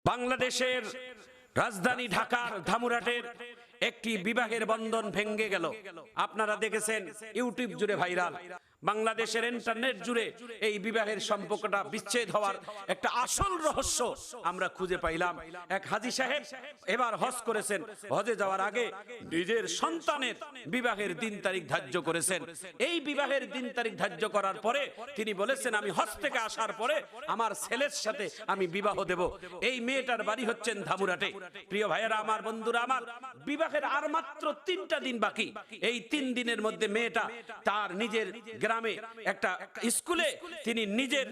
বাংলাদেশের রাজধানী ঢাকার ধামুরাটের একটি বিবাহের বন্ধন ভেঙে গেল। আপনারা দেখেছেন, ইউটিউব জুড়ে ভাইরাল। বাংলাদেশের ইন্টারনেট জুড়ে এই বিবাহের সম্পর্কটা বিচ্ছেদ হওয়ার একটা আসল রহস্য আমরা খুঁজে পাইলাম। এক হাজী সাহেব এবার হজ করেছেন। হজে যাওয়ার আগে নিজের সন্তানের বিবাহের দিন তারিখ ধার্য করেছেন। এই বিবাহের দিন তারিখ ধার্য করার পরে তিনি বলেছেন, আমি হজ থেকে আসার পরে আমার ছেলের সাথে আমি বিবাহ দেব। এই মেয়েটার বাড়ি হচ্ছেন ধামুরাটে। প্রিয় ভাইয়েরা আমার, বন্ধুরা আমার, বিবাহের আর মাত্র 3টা দিন বাকি। এই 3 দিনের মধ্যে মেয়েটা তার নিজের গ্রামে একটা স্কুলে, তিনি নিজের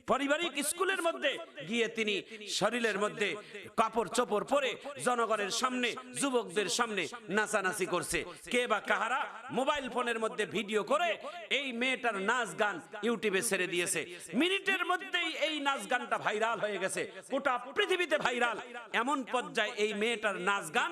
পারিবারিক স্কুলের মধ্যে গিয়ে তিনি শরীরের মধ্যে কাপড় চোপড় পরে জনগণের সামনে, যুবকদের সামনে নাচানাচি করছে। কে বা কাহারা মোবাইল ফোনের মধ্যে ভিডিও করে এই মেয়েটার নাচ গান ইউটিউবে ছেড়ে দিয়েছে। মিনিটের মধ্যেই এই নাচ গানটা ভাইরাল হয়ে গেছে, গোটা পৃথিবীতে ভাইরাল। এমন পর্যায়ে এই মেয়েটার নাচ গান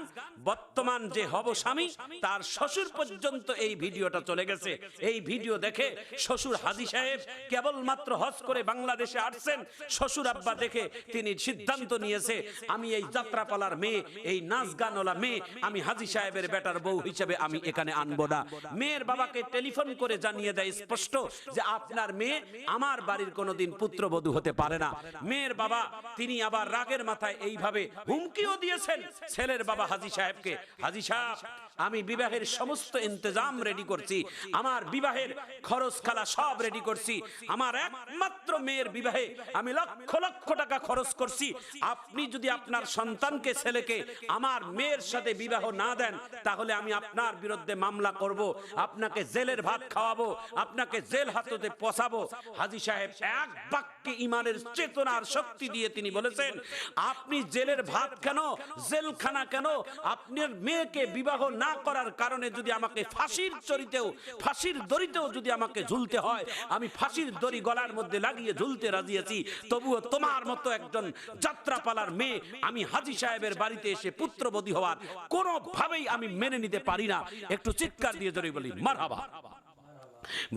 বর্তমান যে হব স্বামী তার শ্বশুর পর্যন্ত এই ভিডিওটা চলে গেছে। এই ভিডিও দেখে শ্বশুর হাজী সাহেব কেবলমাত্র হজ করে বাংলাদেশে আসছেন। শ্বশুর আব্বা দেখে তিনি সিদ্ধান্ত নিয়েছে, আমি এই যাত্রাপালার মেয়ে, এই নাচ গানওয়ালা মেয়ে আমি হাজী সাহেবের বেটার বউ হিসেবে আমি এখানে আনবো না। মেয়ের বাবাকে টেলিফোন করে জানিয়ে দেয় স্পষ্ট যে আপনার মেয়ে আমার বাড়ির কোনোদিন পুত্রবধূ হতে পারে না। মেয়ের বাবা তিনি আবার রাগের মাথায় এইভাবে হুমকিও দিয়েছেন ছেলের বাবা হাজী সাহেবকে, হাজী সাহেব আমি বিবাহের সমস্ত ইন্তজাম রেডি করছি, আমার বিবাহের খরচ খালা সব রেডি করছি, আমার একমাত্র মেয়ের বিবাহে আমি লক্ষ লক্ষ টাকা খরচ করছি। আপনি যদি আপনার সন্তানকে, ছেলেকে আমার মেয়ের সাথে বিবাহ না দেন তাহলে আমি আপনার বিরুদ্ধে মামলা করব, আপনাকে জেলের ভাত খাওয়াবো, আপনাকে জেল হাজতে পচাবো। হাজী সাহেব এক বাক্যে ইমানের চেতনার শক্তি দিয়ে তিনি বলেছেন, আপনি জেলের ভাত কেন, জেলখানা কেন, আপনার মেয়েকে বিবাহ না করার কারণে যদি আমাকে ফাঁসির চরিতেও, ফাঁসির দড়িতেও যদি আমাকে ঝুলতে হয় আমি ফাঁসির দড়ি গলার মধ্যে লাগিয়ে ঝুলতে রাজি আছি, তবুও তোমার মতো একজন যাত্রাপালার মেয়ে আমি হাজী সাহেবের বাড়িতে এসে পুত্রবধূ হওয়ার কোনোভাবেই আমি মেনে নিতে পারি না। একটু চিৎকার দিয়ে জোরে বলি মারহাবা।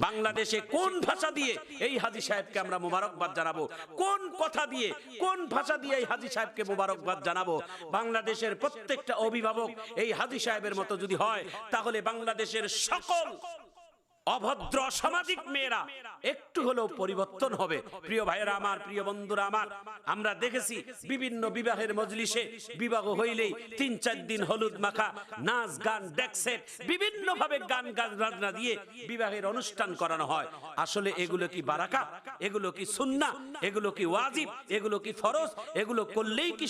বাংলাদেশে কোন ভাষা দিয়ে এই হাজী সাহেবকে আমরা মোবারকবাদ জানাবো? কোন কথা দিয়ে, কোন ভাষা দিয়ে এই হাজী সাহেবকে মোবারকবাদ জানাবো? বাংলাদেশের প্রত্যেকটা অভিভাবক এই হাজী সাহেবের মতো যদি হয় তাহলে বাংলাদেশের সকল অভদ্র সামাজিক মেয়েরা একটু হলেও পরিবর্তন হবে। প্রিয় ভাইয়েরা আমার, প্রিয় বন্ধুরা আমার, আমরা দেখেছি বিভিন্ন বিবাহের মজলিসে বিবাহ হইলেই 3-4 দিন হলুদ মাখা, নাচ গান, ডেকসেট, বিভিন্ন ভাবে গান বাজনা দিয়ে বিবাহের অনুষ্ঠান করানো হয়। আসলে এগুলো কি বারাকা? এগুলো কি সুন্নাহ? এগুলো কি ওয়াজিব? এগুলো কি ফরজ? এগুলো করলেই কি